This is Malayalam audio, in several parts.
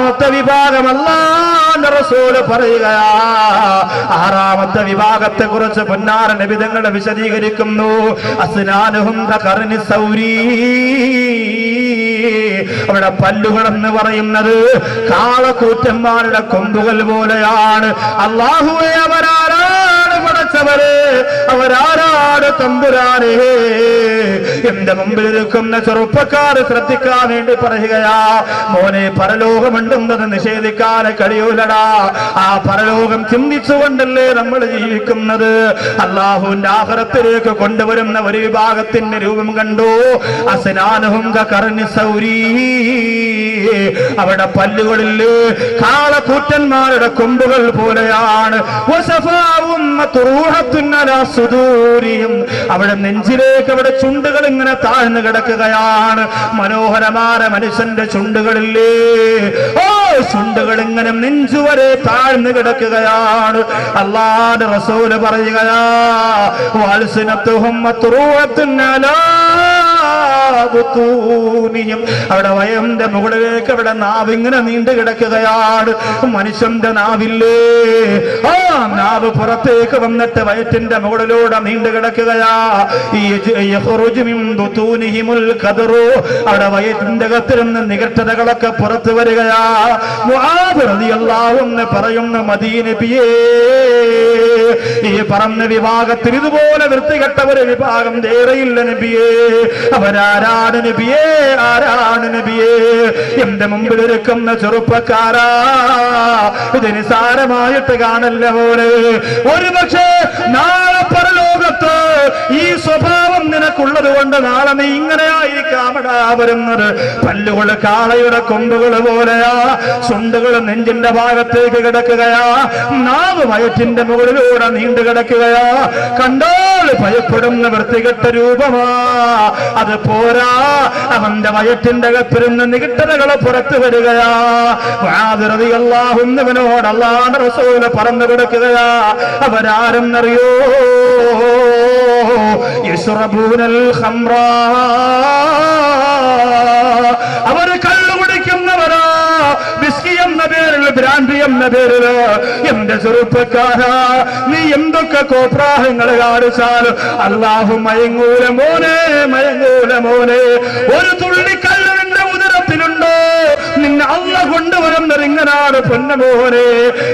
ആറാമത്തെ വിഭാഗം അല്ലാഹുവിന്റെ റസൂൽ പറയുകയാ. ആറാമത്തെ വിഭാഗത്തെ കുറിച്ച് പൊന്നാര നബി തങ്ങൾ വിശദീകരിക്കുന്നു. അസ്നാനുഹും കഖർനി സൗരി, അവരുടെ പല്ലുകൾ എന്ന് പറയുന്നത് കാളക്കൂറ്റന്മാരുടെ കൊമ്പുകൾ പോലെയാണ്. അല്ലാഹുവേ, അവരാരാണ് പടച്ചവരെ, അവരാരാണ് തമ്പുരാനെ? എന്റെ മുമ്പിൽ ഇരിക്കുന്ന ചെറുപ്പക്കാർ ശ്രദ്ധിക്കാൻ വേണ്ടി പറയുകയാ, മോനെ, പരലോകമുണ്ടെന്നത് നിഷേധിക്കാൻ കഴിയൂലടാ. ആ പരലോകം ചിന്തിച്ചുകൊണ്ടല്ലേ നമ്മൾ ജീവിക്കുന്നത്. അല്ലാഹുവിന്റെ ആഖിറത്തിലേക്ക് കൊണ്ടുവരുന്ന ഒരു വിഭാഗത്തിന്റെ രൂപം കണ്ടു. അസ്നാനുഹും കഖർനി സൗരി, അവരുടെ പല്ലുകളിൽ കാളക്കൂറ്റന്മാരുടെ കൊമ്പുകൾ പോലെയാണ്. അവിടെ നെഞ്ചിലേക്ക് അവിടെ ചുണ്ടുകൾ ഇങ്ങനെ താഴ്ന്നു കിടക്കുകയാണ്. മനോഹരമായ മനുഷ്യന്റെ ചുണ്ടുകളില്ലേ, ഓ ചുണ്ടുകൾ ഇങ്ങനെ നെഞ്ചുവരെ താഴ്ന്നു കിടക്കുകയാണ്. അല്ലാഹുവിന്റെ റസൂൽ പറയുകയാ, വൽസിനത്തുഹും മത്റൂഅത്തുൻ അലാ ബുതൂനിഹിം, അവിടെ വയറിന്റെ മുകളിലേക്ക് അവിടെ നാവ് ഇങ്ങനെ നീണ്ടു കിടക്കുകയാണ്. മനുഷ്യന്റെ നാവില്ലേ, ആ നാവ് പുറത്തേക്ക് വന്നിട്ട് വയറ്റിന്റെ മുകളിലൂടെ നീണ്ടു കിടക്കുകയാ. അവിടെ വയറ്റിന്റെ അകത്തിരുന്ന് നികട്ടതകളൊക്കെ പുറത്തു വരികയാ. മുആദ് റളിയല്ലാഹു അൻഹു പറയുന്ന മദീനബിയേ, ഈ പറഞ്ഞ വിഭാഗത്തിൽ ഇതുപോലെ വൃത്തികെട്ട ഒരു വിഭാഗം വേറെയില്ല നബിയേ. അവരാരാണ് നബിയേ, ആരാണ് നബിയേ? എന്റെ മുമ്പിൽ ഇരിക്കുന്ന ചെറുപ്പക്കാരാ, ഇത് നിസാരമായിട്ട് കാണല്ല പോലെ. ഒരുപക്ഷെ നാളെ പരലോകത്ത് ഈ സ്വഭാവം നിനക്കുള്ളത് കൊണ്ട് നാളെ നീ ഇങ്ങനെയായിരിക്കാമടാ വരുന്നത്. പല്ലുകൾ കാളയുടെ കൊമ്പുകൾ പോലെയാ, ചുണ്ടുകൾ നെഞ്ചിന്റെ ഭാഗത്തേക്ക് കിടക്കുകയാ, നാവ് വയറ്റിന്റെ മുകളിലൂടെ നീണ്ടു കിടക്കുകയാ. കണ്ടോൾ ഭയപ്പെടുന്ന വൃത്തികെട്ട രൂപമാ. അത് പോരാ, അവന്റെ വയറ്റിന്റെ അകത്തിരുന്ന് നികിട്ടതകളെ പുറത്തു വരികയാ. അള്ളാഹുവിനോട് അല്ലാഹുവിന്റെ റസൂൽ പറഞ്ഞു കൊടുക്കുകയാ, അവരാരെന്നറിയോ? യശ്റബൂനൽ ഖംറ, അവര് കള്ളു കുടിക്കുന്നവരാ. വിസ്കി എന്ന പേരിൽ, ബ്രാൻഡി എന്ന പേരില്. എന്റെ ചെറുപ്പക്കാരാ, നീ എന്തൊക്കെ കോപ്രാഹങ്ങൾ കാണിച്ചാലും അല്ലാഹു മയങ്ങൂല മോനെ, മയങ്ങൂല മോനെ. ഒരു തുള്ളി കള്ള് നിന്റെ ഉദരത്തിലുണ്ടോ, നിന്നെ അല്ല കൊണ്ടുവരുന്നത് ഇങ്ങനാണ് പൊന്നമോനെ.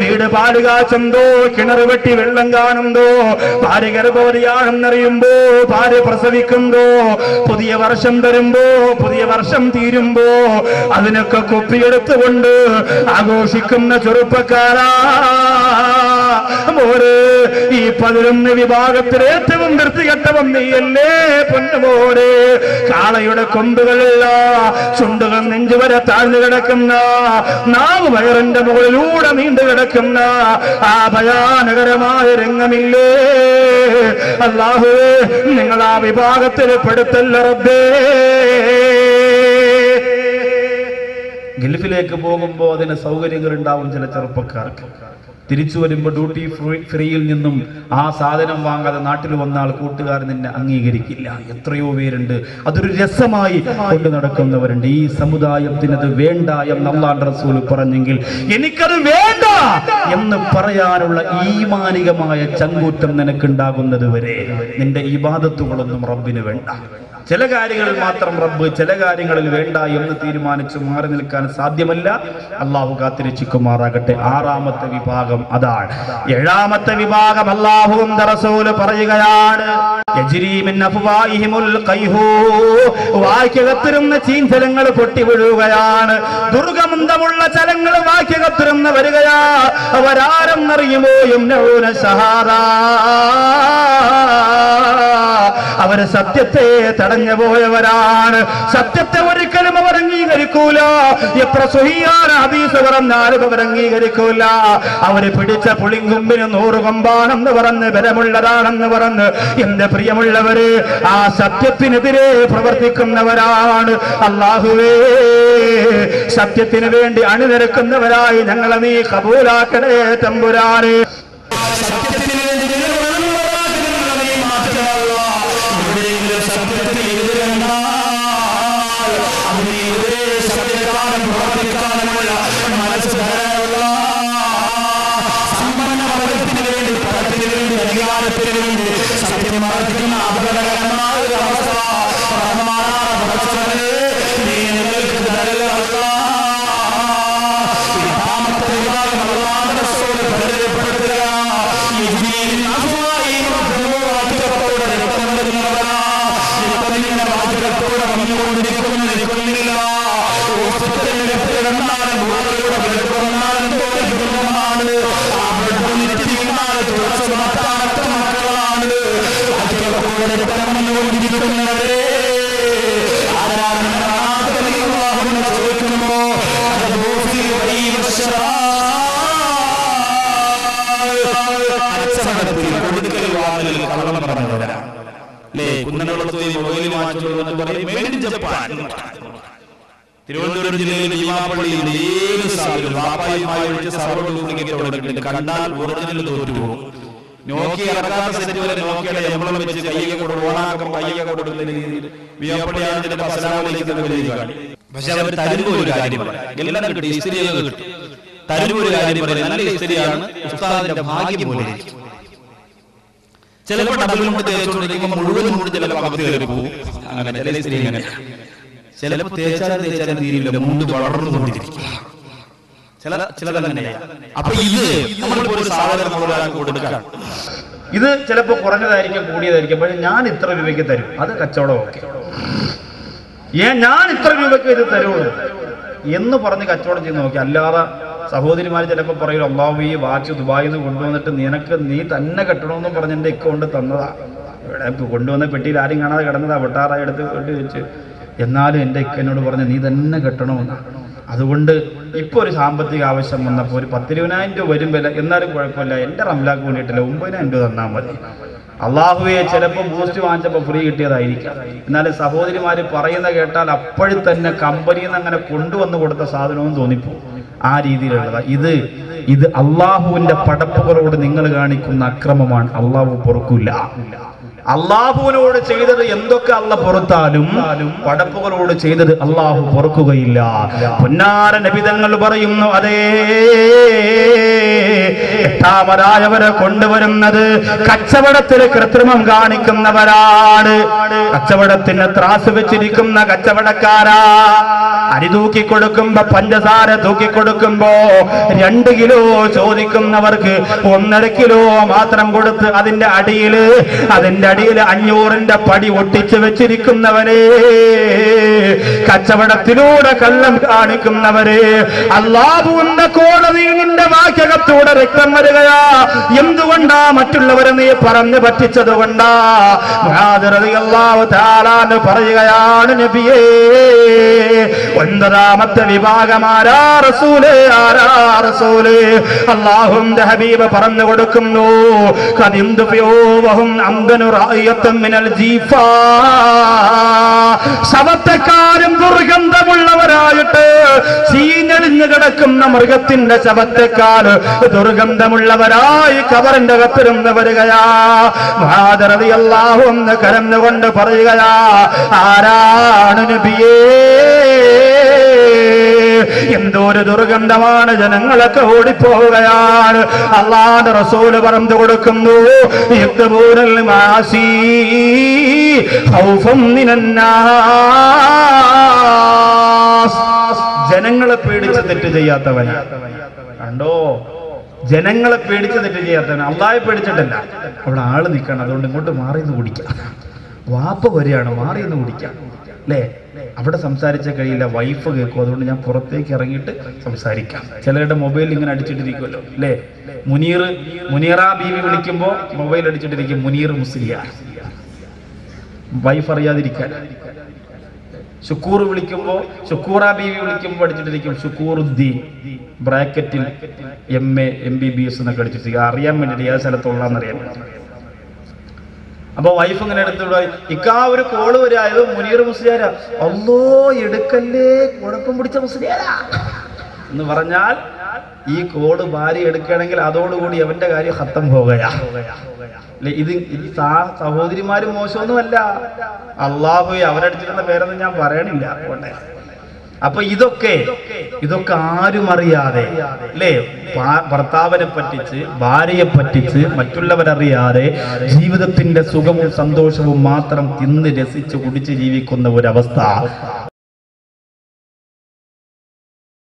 വീട് പാല് കാച്ചുണ്ടോ, കിണർ വെട്ടി വെള്ളം കാണുന്നോ, ഭാര്യ ഗർഭവതിയാണെന്നറിയുമ്പോ, ഭാര്യ പ്രസവിക്കുമ്പോ, പുതിയ വർഷം തരുമ്പോ, പുതിയ വർഷം തീരുമ്പോ അതിനൊക്കെ കുപ്പിയെടുത്തുകൊണ്ട് ആഘോഷിക്കുന്ന ചെറുപ്പക്കാരാ മോനെ, ഈ 11 വിഭാഗത്തിൽ ഏറ്റവും വൃത്തികെട്ടവൻ നീയല്ലേ പൊന്നുമോനെ. കാളയുടെ കൊമ്പുകളില്ല, ചുണ്ടുകൾ നെഞ്ചുവരെ താഴ്ന്നു കിടക്കുന്ന, നാവ് വയറിന്റെ മുകളിലൂടെ നീണ്ടു കിടക്കുന്ന ആ ഭയാനകരമായ രംഗമില്ലേ. അല്ലാഹുവേ, നിങ്ങൾ ആ വിഭാഗത്തിൽ പെടുത്തല്ല റബ്ബേ. ഗൾഫിലേക്ക് പോകുമ്പോൾ അതിന് സൗകര്യങ്ങൾ ഉണ്ടാവും ചില ചെറുപ്പക്കാർക്ക്. തിരിച്ചു വരുമ്പോൾ ഡ്യൂട്ടി ഫ്രീയിൽ നിന്നും ആ സാധനം വാങ്ങാതെ നാട്ടിൽ വന്നാൽ കൂട്ടുകാർ നിന്നെ അംഗീകരിക്കില്ല. എത്രയോ പേരുണ്ട് അതൊരു രസമായി കൊണ്ട് നടക്കുന്നവരുണ്ട്. ഈ സമുദായത്തിനത് വേണ്ട എന്ന് അല്ലാഹുവിന്റെ റസൂൽ പറഞ്ഞെങ്കിൽ എനിക്കത് വേണ്ട എന്ന് പറയാനുള്ള ഈമാനികമായ ചങ്കൂറ്റം നിനക്കുണ്ടാകുന്നത് വരെ നിന്റെ ഇബാദത്തുകളൊന്നും റബ്ബിന് വേണ്ട. ചില കാര്യങ്ങളിൽ മാത്രം റബ്ബ്, ചില കാര്യങ്ങളിൽ വേണ്ട എന്ന് തീരുമാനിച്ച് മാറി നിൽക്കാൻ സാധ്യമല്ല. അള്ളാഹു കാത്തിരക്ഷിക്കുമാറാകട്ടെ. 6ാമത്തെ വിഭാഗം അതാണ്. 7ാമത്തെ വിഭാഗം അല്ലാഹുവിന്റെ റസൂൽ പറയുകയാണ്, യജ്രി മിൻ അഫ്വാഹിഹിമുൽ ഖൈഹൂ, വായ്ക്കകത്തിരുന്ന ചീഞ്ചലങ്ങൾ പൊട്ടി വീഴുകയാണ്. ദുർഗന്ധമുള്ള ചലങ്ങൾ വായ്ക്കകത്തിരുന്ന് വരികയാ. അവരാരെന്നറിയുമോ? യുംനഊന ഷഹാദ, അവര് സത്യത്തെ തടഞ്ഞു പോയവരാണ്. സത്യത്തെ ഒരിക്കലും അവർ അംഗീകരിക്കൂല. എത്ര സ്വഹീഹായ ഹദീസ് പറഞ്ഞാലും അവർ അംഗീകരിക്കൂല. അവര് പിടിച്ച പുളിങ്കുമ്പിന് 100 കൊമ്പാണെന്ന് പറഞ്ഞ് ബലമുള്ളതാണെന്ന് പറഞ്ഞ് എന്റെ പ്രിയമുള്ളവര് ആ സത്യത്തിനെതിരെ പ്രവർത്തിക്കുന്നവരാണ്. അല്ലാഹുവേ, സത്യത്തിന് വേണ്ടി അണിനിരക്കുന്നവരായി ഞങ്ങളെ നീ കബൂലാക്കണേ തമ്പുരാനെ. തിരുവനന്തപുരം ജില്ലയിൽ ഭീമാപ്പള്ളിയിൽ ഏത് സ്ഥാപനം വാപ്പായുമായി വിളിച്ച് സർവ്വ കണ്ടാൽ ഒറിജിനൽ തോറ്റുപോകും. നോക്കി ഇറക്കാത്ത സെറ്റ് വരെ നോക്കിയുടെ എംബ്ലം വെച്ച് കയ്യൊക്കെ കൊടുക്കും, ഓണാക്കം കയ്യൊക്കെ കൊടുക്കുന്ന രീതിയിൽ ഭീമാപ്പള്ളിയാണ് ചിലപ്പോൾ അസലാമലേക്കുന്ന വിലയിലാണ്. പക്ഷെ അവർ തരുമ്പോ ഒരു കാര്യം പറയാം, എല്ലാം കിട്ടും, ഇസ്ത്രീയൊക്കെ കിട്ടും. തരുമ്പോ ഒരു കാര്യം പറയാം, നല്ല ഇസ്ത്രീയാണ് ഉസ്താദിന്റെ ഭാഗ്യം പോലെ. ചിലപ്പോൾ ഡബിൾ മുണ്ട് തേച്ചുകൊണ്ടിരിക്കുമ്പോൾ മുഴുവൻ മുണ്ട് ചിലപ്പോൾ അകത്ത് കയറി പോകും. അങ്ങനെ ചില സ്ത്രീ അങ്ങനെ ചിലപ്പോൾ തേച്ചാലും തീരില്ല, മുണ്ട് വളർന്നുകൊണ്ടിരിക്കും. ചിലതങ്ങനെയാണ്. അപ്പൊ ഇത് നമ്മളിപ്പോ ഒരു സാധനം കൊടുക്കാം, ഇത് ചിലപ്പോൾ കുറഞ്ഞതായിരിക്കും കൂടിയതായിരിക്കും. പക്ഷെ ഞാൻ ഇത്ര രൂപയ്ക്ക് തരും, അത് കച്ചവടം ഓക്കെ. ഞാൻ ഇത്ര രൂപയ്ക്ക് ഇത് തരുള്ളൂ എന്ന് പറഞ്ഞ് കച്ചവടം ചെയ്ത് നോക്കി. അല്ലാതെ സഹോദരിമാർ ചിലപ്പോൾ പറയും, അള്ളാഹു ഈ വാച്ച് ദുബായിൽ നിന്ന് കൊണ്ടുവന്നിട്ട് നീ തന്നെ കെട്ടണമെന്നും പറഞ്ഞ് എൻ്റെ ഇക്ക കൊണ്ട് തന്നതാ, ഇവിടെ കൊണ്ടുവന്ന പെട്ടിയിൽ ആരും കാണാതെ കിടന്നതാ, വെട്ടാറായി എടുത്ത് വെട്ടി വെച്ച്. എന്നാലും എൻ്റെ ഇക്കനോട് പറഞ്ഞ് നീ തന്നെ കെട്ടണമെന്നാണ്. അതുകൊണ്ട് ഇപ്പോൾ ഒരു സാമ്പത്തിക ആവശ്യം വന്നപ്പോൾ ഒരു 10,000 രൂപ വരും വില, എന്നാലും കുഴപ്പമില്ല, എൻ്റെ റംലാക്ക് വേണ്ടിയിട്ടില്ല, 9,000 രൂപ തന്നാൽ മതി. അള്ളാഹുവെ ചിലപ്പോൾ ബൂസ്റ്റ് വാങ്ങിച്ചപ്പോൾ ഫ്രീ കിട്ടിയതായിരിക്കാം. എന്നാലും സഹോദരിമാര് പറയുന്ന കേട്ടാൽ അപ്പോഴും തന്നെ കമ്പനിയിൽ നിന്ന് അങ്ങനെ കൊണ്ടുവന്ന് കൊടുത്ത സാധനവും തോന്നിപ്പോകും. ആ രീതിയിലുള്ളതാ ഇത് അള്ളാഹുവിന്റെ പടപ്പുകളോട് നിങ്ങൾ കാണിക്കുന്ന അക്രമമാണ്. അള്ളാഹു പൊറുക്കില്ല. അള്ളാഹുവിനോട് ചെയ്തത് എന്തൊക്കെ അള്ള പൊറുത്താലും പടപ്പുകളോട് ചെയ്തത് അള്ളാഹു പൊറുക്കുകയില്ല. പൊന്നാര നബിതങ്ങൾ പറയുന്നു, അതേ എട്ടാമതായവരെ കൊണ്ടുവരുന്നത് കച്ചവടത്തിൽ കൃത്രിമം കാണിക്കുന്നവരാണ്. കച്ചവടത്തിന് ത്രാസ് വെച്ചിരിക്കുന്ന കച്ചവടക്കാരാ. അരി തൂക്കിക്കൊടുക്കുമ്പോ, പഞ്ചസാര തൂക്കിക്കൊടുക്കുമ്പോ 2 കിലോ ചോദിക്കുന്നവർക്ക് 1.5 കിലോ മാത്രം കൊടുത്ത് അതിന്റെ അടിയിൽ 500ന്റെ പടി ഒട്ടിച്ചു വെച്ചിരിക്കുന്നവരെ, കച്ചവടത്തിലൂടെ കള്ളം കാണിക്കുന്നവരെ, അല്ലാഹുവിന്റെ കോടതിയിൽ നിന്റെ വാക്യകത്തൂടെ രക്തം വരികയാ. എന്തുകൊണ്ടാ? മറ്റുള്ളവരെ നീ പറഞ്ഞു പറ്റിച്ചത് കൊണ്ടാ. റളിയല്ലാഹു തആല പറയുകയാണ്, നബിയേ 9ാമത്തെ വിഭാഗമാരാ റസൂലേ, ആരാ റസൂലേ? അല്ലാഹുവിന്റെ ഹബീബ് പറഞ്ഞു കൊടുക്കുന്നു, ഖദിന്ദുഫിയോവഹും അംഗനു റായത്തൻ മിനൽ ജീഫാ. ശവത്തെക്കാരും ദുർഗന്ധമുള്ളവരായിട്ട് ചീഞ്ഞളിഞ്ഞു കിടക്കുന്ന മൃഗത്തിന്റെ ശവത്തെക്കാൾ ദുർഗന്ധമുള്ളവരായി കബറിന്റെ അകത്തിരുന്ന് വരികയാ. മുആദ് റളിയല്ലാഹു അൻഹു കരഞ്ഞുകൊണ്ട് പറയുകയാ, ആരാണ് നബിയേ? എന്തോരു ദുർഗന്ധമാണ്, ജനങ്ങളൊക്കെ ഓടിപ്പോവുകയാണ്. അല്ലാഹുവിന്റെ റസൂൽ പറഞ്ഞു കൊടുക്കുന്നു, യക്തബൂനൽ മാസി ഖൗഫൻ മിനന്നാസ്. ജനങ്ങളെ പേടിച്ച് തെറ്റ് ചെയ്യാത്തവനാ. കണ്ടോ, ജനങ്ങളെ പേടിച്ച് തെറ്റ് ചെയ്യാത്തവൻ. അള്ളാഹയെ പേടിച്ചിട്ടല്ല, അവിടെ ആള് നിൽക്കണം, അതുകൊണ്ട് ഇങ്ങോട്ട് മാറിയെന്ന് കുടിക്കാം. വാപ്പ വരെയാണ്, മാറിയെന്ന് കുടിക്കാം അല്ലേ? അവിടെ സംസാരിച്ച കഴിയില്ല, വൈഫ് കേൾക്കും, അതുകൊണ്ട് ഞാൻ പുറത്തേക്ക് ഇറങ്ങിയിട്ട് സംസാരിക്കാം. ചിലരുടെ മൊബൈൽ ഇങ്ങനെ അടിച്ചിട്ടിരിക്കുമല്ലോ അല്ലേ? മുനീറ ബീവി വിളിക്കുമ്പോൾ മൊബൈൽ അടിച്ചിട്ടിരിക്കും മുനീർ മുസ്ലിയാർ, വൈഫ് അറിയാതിരിക്കാൻ. ഷുക്കൂർ വിളിക്കുമ്പോൾ, ഷുക്കൂറ ബീവി വിളിക്കുമ്പോൾ അടിച്ചിട്ടിരിക്കും ഷുക്കൂറുദ്ദീൻ, ബ്രാക്കറ്റിൽ MA MBBS എന്നൊക്കെ അടിച്ചിട്ടിരിക്കും, അറിയാൻ വേണ്ടിയിട്ട് ഏത് സ്ഥലത്തുള്ളതെന്നറിയാൻ വേണ്ടി. അപ്പൊ വൈഫ് ഇങ്ങനെ എടുത്തുള്ള ഇക്കാ ഒരു കോള് വരായത് മുനീർ മുസ്ലിയാരാ. അല്ലോ എടുക്കല്ലേ, കുഴപ്പം പിടിച്ച മുസ്ലിയാരാ എന്ന് പറഞ്ഞാൽ ഈ കോള് ഭാര്യ എടുക്കുകയാണെങ്കിൽ അതോടുകൂടി അവന്റെ കാര്യം ഹത്തം പോകുകയാ. ഇത് സഹോദരിമാരും മോശമൊന്നുമല്ല. അള്ളാഹു അവരടിച്ചിരുന്ന പേരൊന്നും ഞാൻ പറയണില്ല. അപ്പൊ ഇതൊക്കെ ആരും അറിയാതെ അല്ലേ, ഭർത്താവിനെ പറ്റിച്ച്, ഭാര്യയെ പറ്റിച്ച്, മറ്റുള്ളവരറിയാതെ ജീവിതത്തിന്റെ സുഖവും സന്തോഷവും മാത്രം തിന്ന് രസിച്ച് കുടിച്ച് ജീവിക്കുന്ന ഒരവസ്ഥ